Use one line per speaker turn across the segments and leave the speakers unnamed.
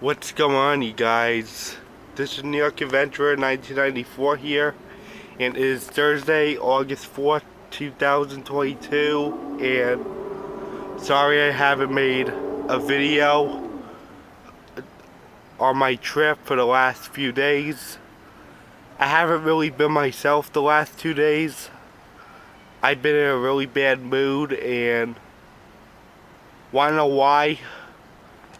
What's going on, you guys? This is New York Adventurer 1994 here, and it is Thursday, August 4th, 2022, and sorry I haven't made a video on my trip for the last few days. I haven't really been myself the last 2 days. I've been in a really bad mood, and wanna know why?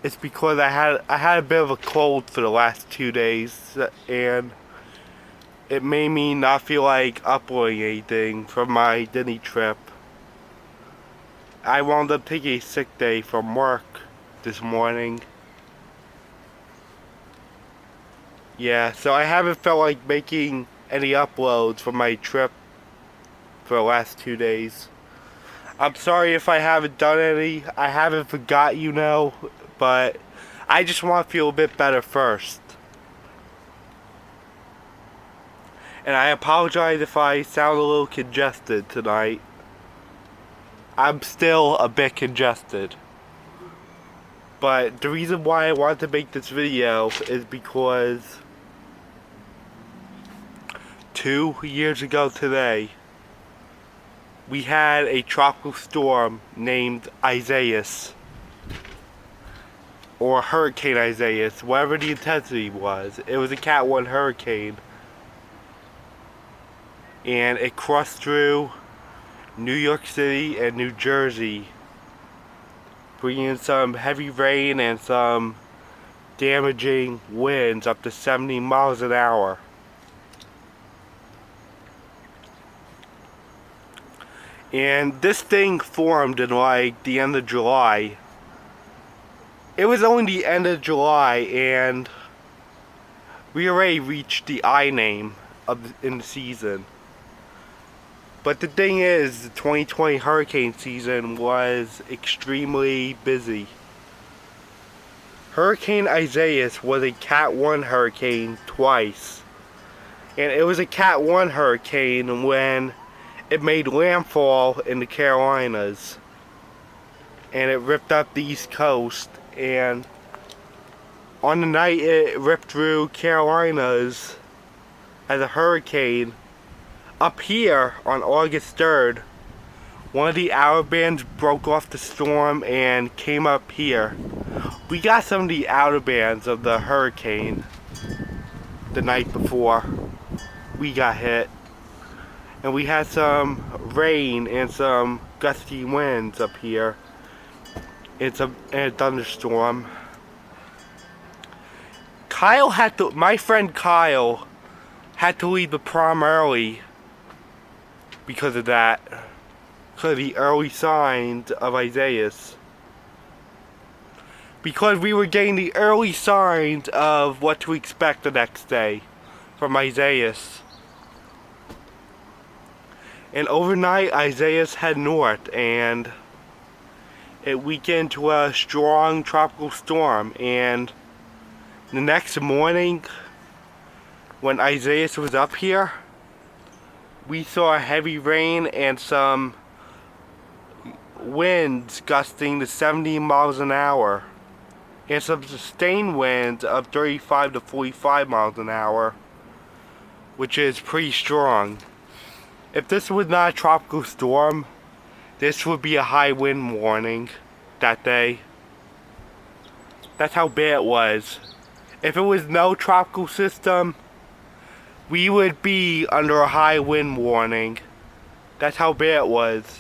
It's because I had a bit of a cold for the last 2 days, and it made me not feel like uploading anything from my Disney trip. I wound up taking a sick day from work this morning. Yeah, so I haven't felt like making any uploads from my trip for the last 2 days. I'm sorry if I haven't done any. I haven't forgot, but I just want to feel a bit better first. And I apologize if I sound a little congested tonight. I'm still a bit congested. But the reason why I wanted to make this video is because 2 years ago today, we had a tropical storm named Isaias, or Hurricane Isaias, whatever the intensity was. It was a Cat 1 hurricane, and it crossed through New York City and New Jersey, bringing some heavy rain and some damaging winds up to 70 miles an hour. And this thing formed in like the end of July. It was only the end of July, and we already reached the I name in the season. But the thing is, the 2020 hurricane season was extremely busy. Hurricane Isaias was a Cat 1 hurricane twice. And it was a Cat 1 hurricane when it made landfall in the Carolinas. And it ripped up the East Coast. And on the night it ripped through Carolinas as a hurricane, up here on August 3rd, one of the outer bands broke off the storm and came up here. We got some of the outer bands of the hurricane the night before we got hit. And we had some rain and some gusty winds up here. It's a thunderstorm. My friend Kyle had to leave the prom early because of that. Because of the early signs of Isaias. Because we were getting the early signs of what to expect the next day from Isaias. And overnight, Isaias headed north, and it weakened to a strong tropical storm. And the next morning, when Isaias was up here, we saw heavy rain and some winds gusting to 70 miles an hour, and some sustained winds of 35 to 45 miles an hour, which is pretty strong. If this was not a tropical storm, this would be a high wind warning that day. That's how bad it was. If it was no tropical system, we would be under a high wind warning. That's how bad it was.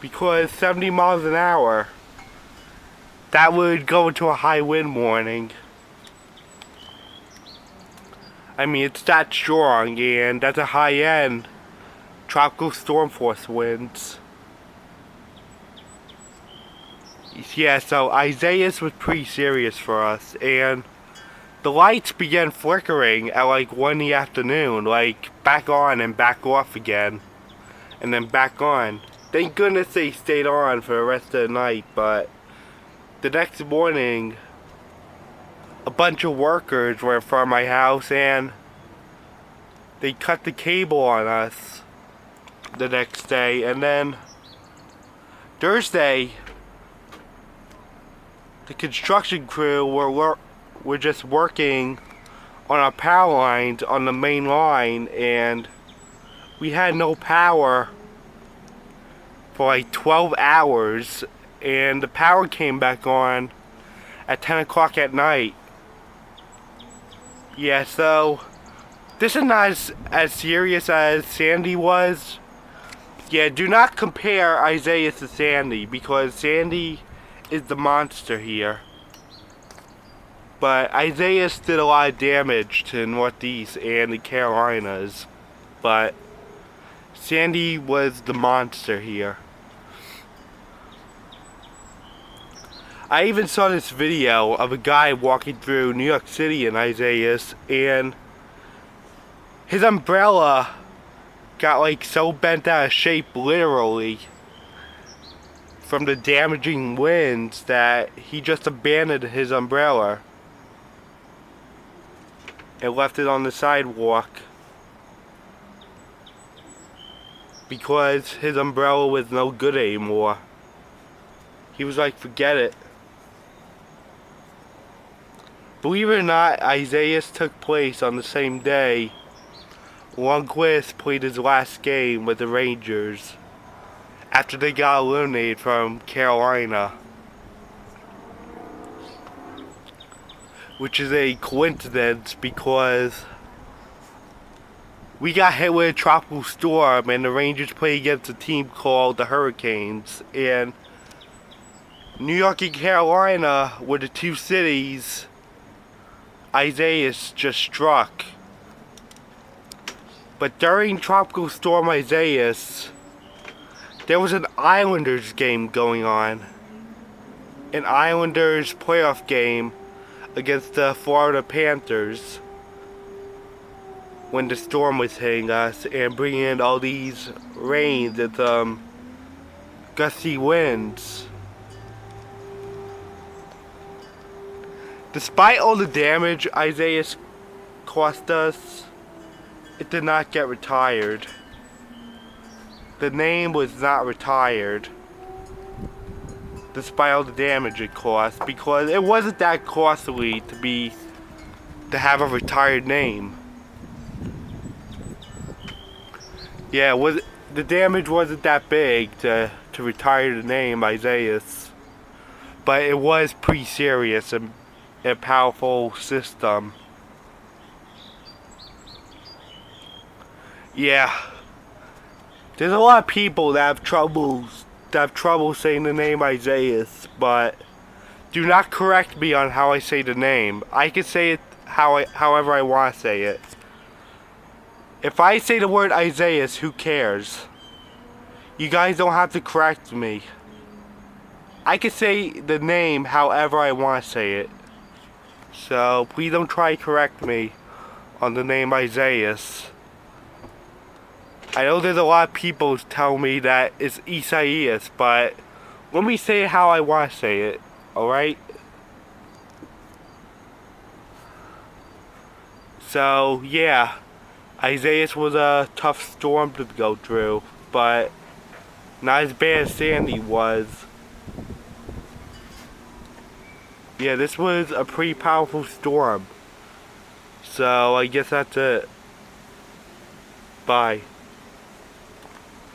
Because 70 miles an hour, that would go into a high wind warning. I mean, it's that strong, and that's a high-end tropical storm force winds. Yeah, so Isaias was pretty serious for us, and the lights began flickering at like 1 in the afternoon, like back on and back off again, and then back on. Thank goodness they stayed on for the rest of the night, but the next morning, a bunch of workers were in front of my house, and they cut the cable on us the next day, and then Thursday, the construction crew were just working on our power lines on the main line, and we had no power for like 12 hours, and the power came back on at 10 o'clock at night. Yeah, so this is not as serious as Sandy was. Yeah, do not compare Isaias to Sandy, because Sandy is the monster here. But Isaias did a lot of damage to the Northeast and the Carolinas. But Sandy was the monster here. I even saw this video of a guy walking through New York City in Isaias, and his umbrella got like so bent out of shape, literally, from the damaging winds, that he just abandoned his umbrella and left it on the sidewalk because his umbrella was no good anymore. He was like, forget it. Believe it or not, Isaias took place on the same day Lundqvist played his last game with the Rangers after they got eliminated from Carolina, which is a coincidence because we got hit with a tropical storm and the Rangers played against a team called the Hurricanes, and New York and Carolina were the two cities Isaias just struck. But during Tropical Storm Isaias, there was an Islanders game going on. An Islanders playoff game against the Florida Panthers when the storm was hitting us and bringing in all these rains and gusty winds. Despite all the damage Isaias cost us, it did not get retired. The name was not retired, despite all the damage it cost, because it wasn't that costly to have a retired name. Yeah, the damage wasn't that big to retire the name Isaias, but it was pretty serious and a powerful system. Yeah, there's a lot of people that have trouble saying the name Isaias, but do not correct me on how I say the name. I can say it however I want to say it. If I say the word Isaias, who cares? You guys don't have to correct me. I can say the name however I want to say it. So please don't try to correct me on the name Isaias. I know there's a lot of people tell me that it's Isaias, but let me say it how I want to say it, alright? So, yeah, Isaias was a tough storm to go through, but not as bad as Sandy was. Yeah, this was a pretty powerful storm. So, I guess that's it. Bye.